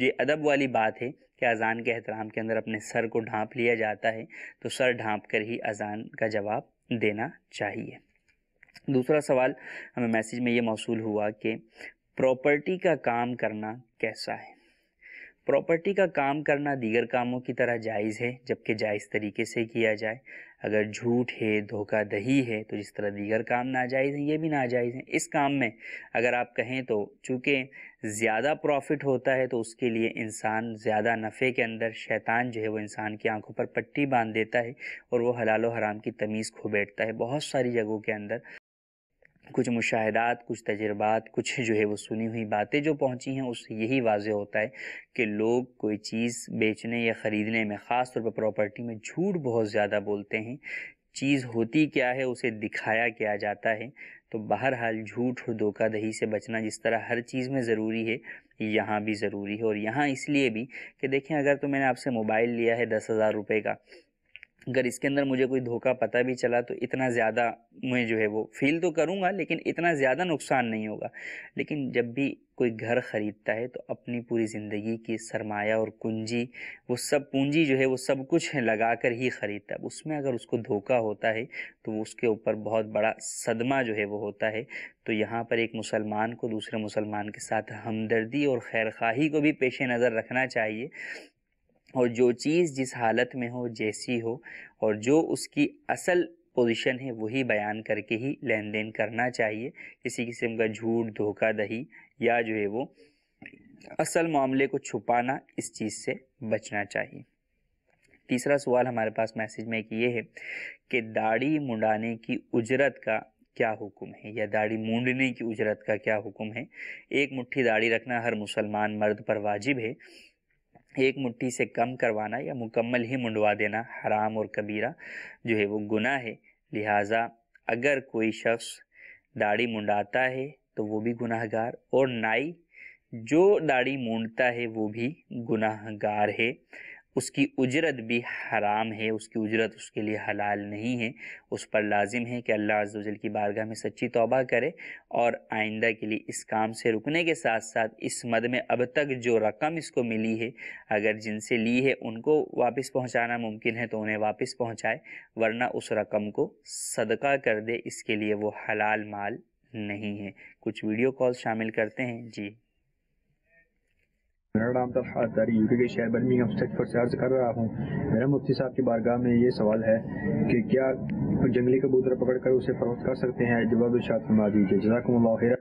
یہ ادب والی بات ہے کہ اذان کے احترام کے اندر اپنے سر کو ڈھانپ لیا جاتا ہے، تو سر ڈھانپ کر ہی اذان کا جواب دینا چاہیے. دوسرا سوال ہمیں میسیج میں یہ موصول ہوا کہ پراپرٹی کا کام کرنا کیسا ہے؟ پراپرٹی کا کام کرنا دیگر کاموں کی طرح جائز ہے، جبکہ جائز طریقے سے کیا جائے. اگر جھوٹ ہے، دھوکہ دہی ہے، تو جس طرح دیگر کام ناجائز ہیں یہ بھی ناجائز ہیں. اس کام میں اگر آپ کہیں تو چونکہ زیادہ پروفٹ ہوتا ہے تو اس کے لیے انسان زیادہ نفع کے اندر شیطان جو ہے وہ انسان کی آنکھوں پر پٹی باندھ دیتا ہے اور وہ حلال و حرام کی تمیز کھو بیٹھتا ہے. بہت ساری جگہوں کے اندر کچھ مشاہدات، کچھ تجربات، کچھ جو ہے وہ سنی ہوئی باتیں جو پہنچی ہیں، اس سے یہی واضح ہوتا ہے کہ لوگ کوئی چیز بیچنے یا خریدنے میں، خاص طور پر پراپرٹی میں، جھوٹ بہت زیادہ بولتے ہیں. چیز ہوتی کیا ہے اسے دکھایا کیا جاتا ہے. تو بہرحال جھوٹ اور دھوکہ دہی سے بچنا جس طرح ہر چیز میں ضروری ہے یہاں بھی ضروری ہے. اور یہاں اس لیے بھی کہ دیکھیں، اگر تو میں نے آپ سے موبائل لیا ہے 10,000 روپے کا، اگر اس کے اندر مجھے کوئی دھوکہ پتہ بھی چلا تو اتنا زیادہ میں جو ہے وہ فیل تو کروں گا، لیکن اتنا زیادہ نقصان نہیں ہوگا. لیکن جب بھی کوئی گھر خریدتا ہے تو اپنی پوری زندگی کی سرمایہ اور پونجی جو ہے وہ سب کچھ لگا کر ہی خریدتا ہے. اس میں اگر اس کو دھوکہ ہوتا ہے تو اس کے اوپر بہت بڑا صدمہ جو ہے وہ ہوتا ہے. تو یہاں پر ایک مسلمان کو دوسرے مسلمان کے ساتھ ہمدردی اور خیرخواہی کو بھی پیش نظر رکھنا چاہیے، اور جو چیز جس حالت میں ہو، جیسی ہو، اور جو اس کی اصل پوزیشن ہے وہی بیان کر کے ہی لین دین کرنا چاہیے. کسی قسم کا جھوٹ، دھوکہ دہی یا جو ہے وہ اصل معاملے کو چھپانا، اس چیز سے بچنا چاہیے. تیسرا سوال ہمارے پاس میسیج میں ایک یہ ہے کہ داڑھی منڈانے کی اجرت کا کیا حکم ہے، یا داڑھی مونڈنے کی اجرت کا کیا حکم ہے۔ ایک مٹھی داڑھی رکھنا ہر مسلمان مرد پر واجب ہے، ایک مٹھی سے کم کروانا یا مکمل ہی منڈوا دینا حرام اور کبیرہ جو ہے وہ گناہ ہے۔ لہٰذا اگر کوئی شخص داڑھی منڈاتا ہے تو وہ بھی گناہ گار، اور نائی جو داڑھی مونڈتا ہے وہ بھی گناہ گار ہے، اس کی اجرت بھی حرام ہے، اس کی اجرت اس کے لیے حلال نہیں ہے۔ اس پر لازم ہے کہ اللہ عز و جل کی بارگاہ میں سچی توبہ کرے اور آئندہ کے لیے اس کام سے رکنے کے ساتھ ساتھ اس مد میں اب تک جو رقم اس کو ملی ہے، اگر جن سے لی ہے ان کو واپس پہنچانا ممکن ہے تو انہیں واپس پہنچائے، ورنہ اس رقم کو صدقہ کر دے، اس کے لیے وہ حلال مال نہیں ہے۔ کچھ ویڈیو کال شامل کرتے ہیں۔ جی میرا نام طلحہ اتاری یو کے شہر برمنگھم اسٹریٹفورڈ سے عرض کر رہا ہوں۔ میرا مفتی صاحب کی بارگاہ میں یہ سوال ہے کہ کیا جنگلی کبوتر پکڑ کر اسے فروخت کر سکتے ہیں؟ جواب ارشاد فرما دیجیے، جزاکم اللہ خیر۔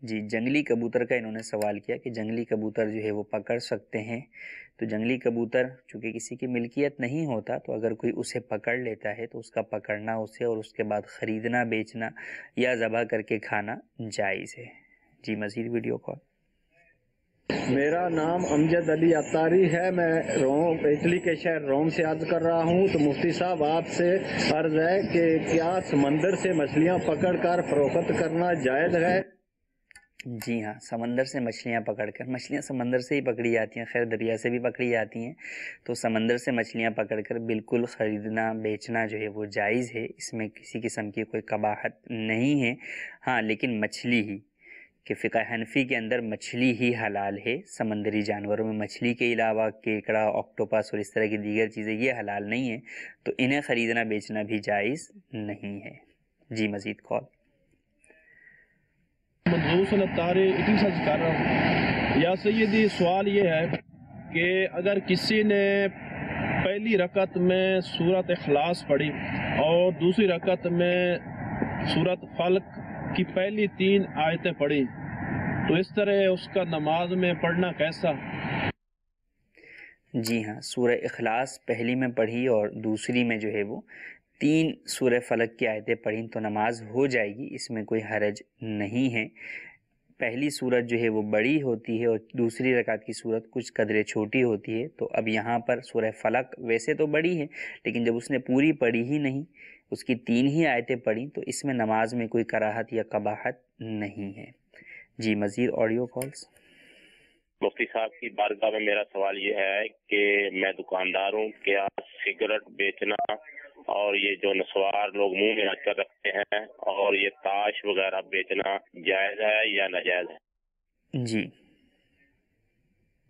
جی، جنگلی کبوتر کا انہوں نے سوال کیا کہ جنگلی کبوتر جو ہے وہ پکڑ سکتے ہیں، تو جنگلی کبوتر چونکہ کسی کی ملکیت نہیں ہوتا، تو اگر کوئی اسے پکڑ لیتا ہے تو اس کا پکڑنا اسے اور اس کے بعد خریدنا، بیچنا یا ذبح کر کے کھانا جائز ہے۔ جی مزید ویڈیو کال۔ میرا نام امجد علی اتاری ہے، میں اٹلی کے شہر روم سے عرض کر رہا ہوں۔ تو مفتی صاحب آپ سے عرض ہے کہ کیا سمندر سے مچھلیاں پکڑ کر فروخت کرنا جائز ہے؟ جی ہاں، سمندر سے مچھلیاں پکڑ کر، مچھلیاں سمندر سے ہی پکڑی جاتی ہیں، خیر دریا سے بھی پکڑی جاتی ہیں، تو سمندر سے مچھلیاں پکڑ کر بالکل خریدنا بیچنا جو ہے وہ جائز ہے، اس میں کسی قسم کی کوئی قباحت نہیں ہے۔ ہاں لیکن مچھلی ہی کہ فقہ حنفی کے اندر مچھلی ہی حلال ہے، سمندری جانوروں میں مچھلی کے علاوہ کیکڑا، آکٹوپس اور اس طرح کی دیگر چیزیں یہ حلال نہیں ہیں، تو انہیں خریدنا بیچنا بھی جائز نہیں ہے۔ جی مزید کال۔ منظور اتاری اٹلی سے کر رہا ہوں۔ یا سیدی سوال یہ ہے کہ اگر کسی نے پہلی رکعت میں سورۃ اخلاص پڑھی اور دوسری رکعت میں سورۃ فلق کی پہلی 3 آیتیں پڑھی تو اس طرح اس کا نماز میں پڑھنا کیسا؟ جی ہاں، سورہ اخلاص پہلی میں پڑھی اور دوسری میں جو ہے وہ 3 سورہ فلق کی آیتیں پڑھیں تو نماز ہو جائے گی، اس میں کوئی حرج نہیں ہے۔ پہلی سورت جو ہے وہ بڑی ہوتی ہے اور دوسری رکعت کی سورت کچھ قدرے چھوٹی ہوتی ہے، تو اب یہاں پر سورہ فلق ویسے تو بڑی ہے لیکن جب اس نے پوری پڑھی ہی نہیں، اس کی 3 ہی آیتیں پڑھیں تو اس میں نماز میں کوئی کراہت یا قباحت نہیں ہے۔ جی مزید آڈیو کالز۔ مفتی صاحب کی بارگاہ میں میرا سوال یہ ہے کہ میں دکاندار ہوں، کیا سگریٹ بیچنا اور یہ جو نسوار لوگ منہ میں رکھ کر رکھتے ہیں اور یہ تاش وغیرہ بیچنا جائز ہے یا ناجائز ہے؟ جی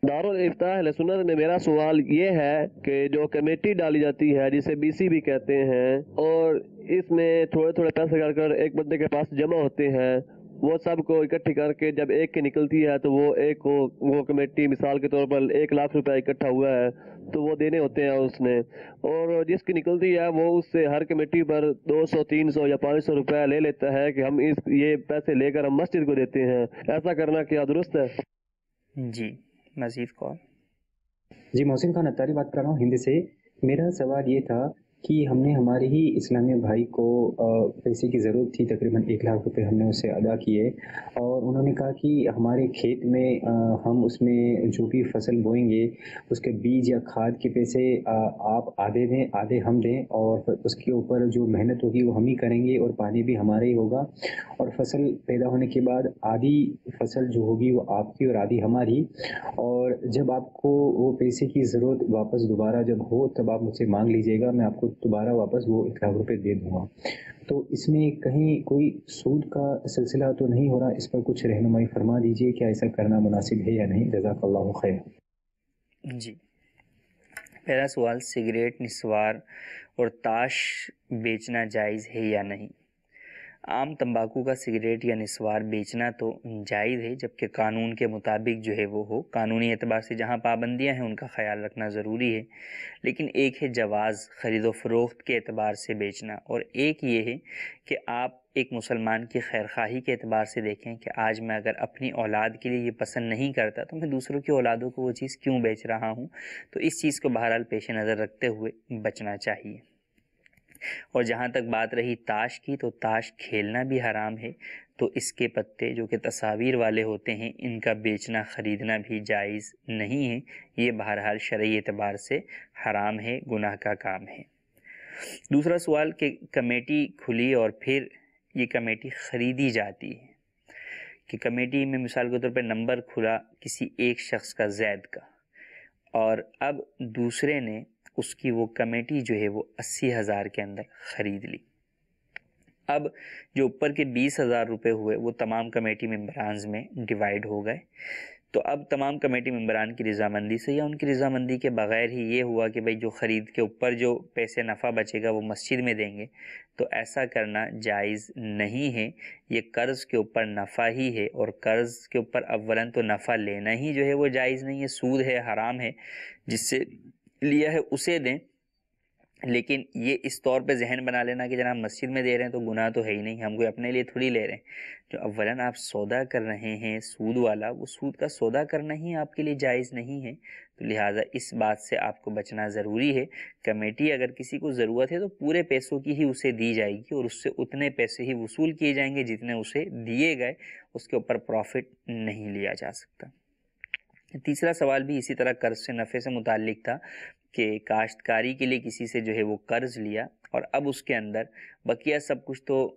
دارالفتاح اہل سنت میں میرا سوال یہ ہے کہ جو کمیٹی ڈالی جاتی ہے جسے بی سی بھی کہتے ہیں، اور اس میں تھوڑے تھوڑے پیسے کر کر ایک بندے کے پاس جمع ہوتے ہیں، وہ سب کو اکٹھی کر کے جب ایک کی نکلتی ہے تو وہ ایک کو وہ کمیٹی مثال کے طور پر 1 لاکھ روپے اکٹھا ہوا ہے تو وہ دینے ہوتے ہیں اس نے، اور جس کی نکلتی ہے وہ اس سے ہر کمیٹی پر 200 300 یا 500 روپے لے لیتا ہے کہ ہم یہ پیسے لے کر ہم مسجد کو دیتے ہیں۔ ایسا کرنا کیا درست ہے؟ جی مزید کال۔ جی محسن خان اتاری بات کر رہا ہوں ہند سے۔ میرا سوال یہ تھا کہ ہم نے ہمارے ہی اسلامی بھائی کو پیسے کی ضرورت تھی، تقریباً 1 لاکھ روپے ہم نے اسے ادا کیے، اور انہوں نے کہا کہ ہمارے کھیت میں ہم اس میں جو بھی فصل بوئیں گے اس کے بیج یا کھاد کے پیسے آپ آدھے دیں آدھے ہم دیں، اور اس کے اوپر جو محنت ہوگی وہ ہم ہی کریں گے اور پانی بھی ہمارا ہی ہوگا، اور فصل پیدا ہونے کے بعد آدھی فصل جو ہوگی وہ آپ کی اور آدھی ہماری، اور جب آپ کو وہ پیسے کی ضرورت واپس دوبارہ جب ہو تب آپ مجھ سے مانگ لیجیے گا، میں آپ کو دوبارہ واپس وہ 1 لاکھ روپے دے دوں گا۔ تو اس میں کہیں کوئی سود کا سلسلہ تو نہیں ہو رہا؟ اس پر کچھ رہنمائی فرما دیجیے، کیا ایسا کرنا مناسب ہے یا نہیں؟ جزاک اللہ خیر۔ جی پہلا سوال، سگریٹ، نسوار اور تاش بیچنا جائز ہے یا نہیں؟ عام تمباکو کا سگریٹ یا نسوار بیچنا تو جائز ہے، جبکہ قانون کے مطابق جو ہے وہ ہو، قانونی اعتبار سے جہاں پابندیاں ہیں ان کا خیال رکھنا ضروری ہے، لیکن ایک ہے جواز خرید و فروخت کے اعتبار سے بیچنا، اور ایک یہ ہے کہ آپ ایک مسلمان کی خیرخواہی کے اعتبار سے دیکھیں کہ آج میں اگر اپنی اولاد کے لیے یہ پسند نہیں کرتا تو میں دوسروں کی اولادوں کو وہ چیز کیوں بیچ رہا ہوں، تو اس چیز کو بہرحال پیش نظر رکھتے ہوئے بچنا چاہیے۔ اور جہاں تک بات رہی تاش کی، تو تاش کھیلنا بھی حرام ہے، تو اس کے پتے جو کہ تصاویر والے ہوتے ہیں ان کا بیچنا خریدنا بھی جائز نہیں ہے، یہ بہرحال شرعی اعتبار سے حرام ہے، گناہ کا کام ہے۔ دوسرا سوال کہ کمیٹی کھلی اور پھر یہ کمیٹی خریدی جاتی ہے، کہ کمیٹی میں مثال کے طور پہ نمبر کھلا کسی ایک شخص کا زید کا، اور اب دوسرے نے اس کی وہ کمیٹی جو ہے وہ 80,000 کے اندر خرید لی۔ اب جو اوپر کے 20,000 روپے ہوئے وہ تمام کمیٹی ممبرانز میں ڈیوائیڈ ہو گئے، تو اب تمام کمیٹی ممبران کی رضامندی سے یا ان کی رضامندی کے بغیر ہی یہ ہوا کہ بھئی جو خرید کے اوپر جو پیسے نفع بچے گا وہ مسجد میں دیں گے، تو ایسا کرنا جائز نہیں ہے، یہ قرض کے اوپر نفع ہی ہے، اور قرض کے اوپر اولاً تو نفع لینا ہی جو ہے وہ جائز نہیں ہے، سود ہے، حرام ہے، جس سے لیا ہے اسے دیں۔ لیکن یہ اس طور پہ ذہن بنا لینا کہ جناب مسجد میں دے رہے ہیں تو گناہ تو ہے ہی نہیں، ہم کوئی اپنے لیے تھوڑی لے رہے ہیں، جو اولاً آپ سودا کر رہے ہیں سود والا، وہ سود کا سودا کرنا ہی آپ کے لیے جائز نہیں ہے، تو لہٰذا اس بات سے آپ کو بچنا ضروری ہے۔ کمیٹی اگر کسی کو ضرورت ہے تو پورے پیسوں کی ہی اسے دی جائے گی، اور اس سے اتنے پیسے ہی وصول کیے جائیں گے جتنے اسے دیے گئے، اس کے اوپر پروفٹ نہیں لیا جا سکتا۔ تیسرا سوال بھی اسی طرح قرض سے نفع سے متعلق تھا کہ کاشتکاری کے لیے کسی سے جو ہے وہ قرض لیا، اور اب اس کے اندر بقیہ سب کچھ تو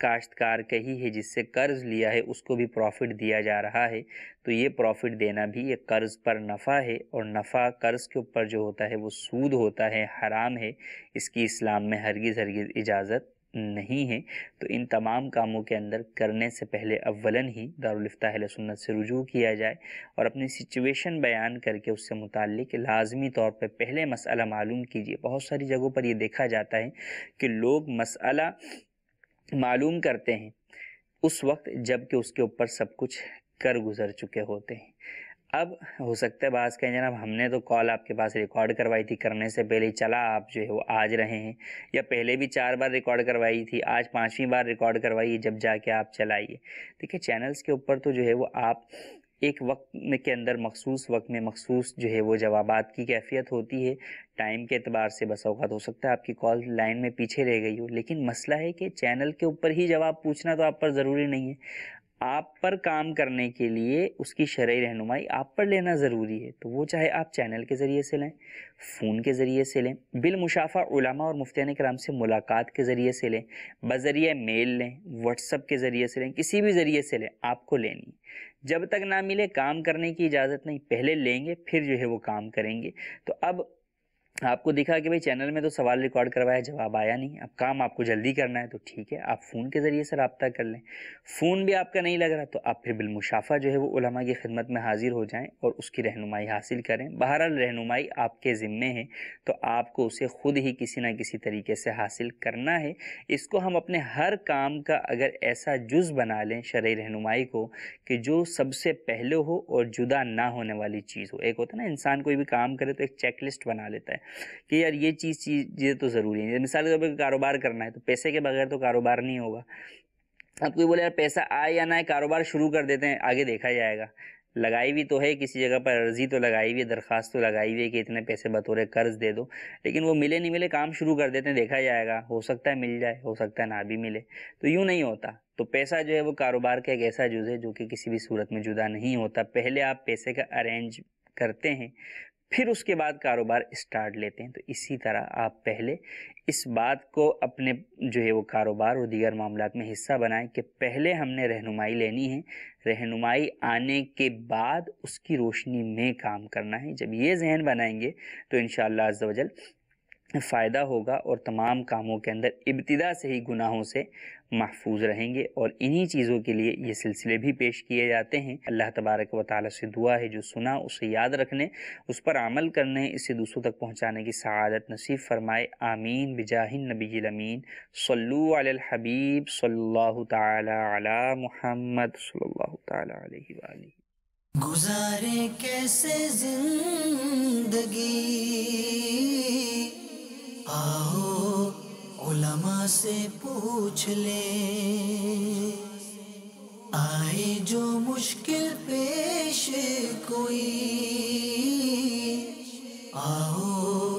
کاشتکار کا ہی ہے، جس سے قرض لیا ہے اس کو بھی پروفٹ دیا جا رہا ہے، تو یہ پروفٹ دینا بھی یہ قرض پر نفع ہے، اور نفع قرض کے اوپر جو ہوتا ہے وہ سود ہوتا ہے، حرام ہے، اس کی اسلام میں ہرگز اجازت نہیں ہے۔ تو ان تمام کاموں کے اندر کرنے سے پہلے اولاً ہی دارالفتاح اہل سنت سے رجوع کیا جائے، اور اپنی سچویشن بیان کر کے اس سے متعلق لازمی طور پہ پہلے مسئلہ معلوم کیجیے۔ بہت ساری جگہوں پر یہ دیکھا جاتا ہے کہ لوگ مسئلہ معلوم کرتے ہیں اس وقت جب کہ اس کے اوپر سب کچھ کر گزر چکے ہوتے ہیں۔ اب ہو سکتا ہے بعض کہیں جناب ہم نے تو کال آپ کے پاس ریکارڈ کروائی تھی، کرنے سے پہلے چلا آپ جو ہے وہ آج رہے ہیں، یا پہلے بھی 4 بار ریکارڈ کروائی تھی، آج 5ویں بار ریکارڈ کروائی جب جا کے آپ چلائیے۔ دیکھیں چینلز کے اوپر تو جو ہے وہ آپ ایک وقت میں کے اندر مخصوص وقت میں مخصوص جو ہے وہ جوابات کی کیفیت ہوتی ہے، ٹائم کے اعتبار سے بس اوقات ہو سکتا ہے آپ کی کال لائن میں پیچھے رہ گئی ہو، لیکن مسئلہ ہے کہ چینل کے اوپر ہی جواب پوچھنا تو آپ پر ضروری نہیں ہے، آپ پر کام کرنے کے لیے اس کی شرعی رہنمائی آپ پر لینا ضروری ہے، تو وہ چاہے آپ چینل کے ذریعے سے لیں، فون کے ذریعے سے لیں، بالمشافہ علماء اور مفتیان کرام سے ملاقات کے ذریعے سے لیں، بذریعہ میل لیں، واٹس ایپ کے ذریعے سے لیں، کسی بھی ذریعے سے لیں، آپ کو لینی۔ جب تک نہ ملے کام کرنے کی اجازت نہیں، پہلے لیں گے پھر جو ہے وہ کام کریں گے۔ تو اب آپ کو دکھا کہ بھئی چینل میں تو سوال ریکارڈ کروایا، جواب آیا نہیں، اب کام آپ کو جلدی کرنا ہے تو ٹھیک ہے آپ فون کے ذریعے سے رابطہ کر لیں، فون بھی آپ کا نہیں لگ رہا تو آپ پھر بالمشافہ جو ہے وہ علماء کی خدمت میں حاضر ہو جائیں اور اس کی رہنمائی حاصل کریں۔ بہرحال رہنمائی آپ کے ذمے ہے، تو آپ کو اسے خود ہی کسی نہ کسی طریقے سے حاصل کرنا ہے۔ اس کو ہم اپنے ہر کام کا اگر ایسا جز بنا لیں چینل رہنمائی کو کہ جو سب سے پہلے ہو اور جدا نہ ہونے والی چیز ہو۔ ایک ہوتا ہے نا انسان کوئی بھی کام کرے تو ایک چیک لسٹ بنا لیتا ہے کہ یار یہ چیزیں تو ضروری ہے، مثال کے طور پہ کاروبار کرنا ہے تو پیسے کے بغیر تو کاروبار نہیں ہوگا۔ اب کوئی بولے یار پیسہ آئے یا نہ آئے کاروبار شروع کر دیتے ہیں، آگے دیکھا جائے گا، لگائی ہوئی تو ہے کسی جگہ پر عرضی تو لگائی ہوئی ہے، درخواست تو لگائی ہوئی ہے کہ اتنے پیسے بطور قرض دے دو، لیکن وہ ملے نہیں ملے کام شروع کر دیتے ہیں، دیکھا جائے گا، ہو سکتا ہے مل جائے، ہو سکتا ہے نہ بھی ملے، تو یوں نہیں ہوتا۔ تو پیسہ جو ہے وہ کاروبار کا ایک ایسا جز ہے جو کہ کسی بھی صورت میں جدا نہیں ہوتا، پہلے آپ پیسے کا ارینج کرتے ہیں پھر اس کے بعد کاروبار اسٹارٹ لیتے ہیں۔ تو اسی طرح آپ پہلے اس بات کو اپنے جو ہے وہ کاروبار اور دیگر معاملات میں حصہ بنائیں کہ پہلے ہم نے رہنمائی لینی ہے، رہنمائی آنے کے بعد اس کی روشنی میں کام کرنا ہے۔ جب یہ ذہن بنائیں گے تو انشاءاللہ عز و جل فائدہ ہوگا اور تمام کاموں کے اندر ابتدا سے ہی گناہوں سے محفوظ رہیں گے، اور انہی چیزوں کے لیے یہ سلسلے بھی پیش کیے جاتے ہیں۔ اللہ تبارک و تعالی سے دعا ہے جو سنا اسے یاد رکھنے، اس پر عمل کرنے، اسے دوسروں تک پہنچانے کی سعادت نصیب فرمائے، آمین بجاہ النبی الامین۔ صلو علی الحبیب صلی اللہ تعالی علی محمد صلی اللہ تعالی علیہ وآلہ۔ گزارے کیسے زندگی، آؤ علماء سے پوچھ لیں، آئے جو مشکل پیش کوئی، آؤ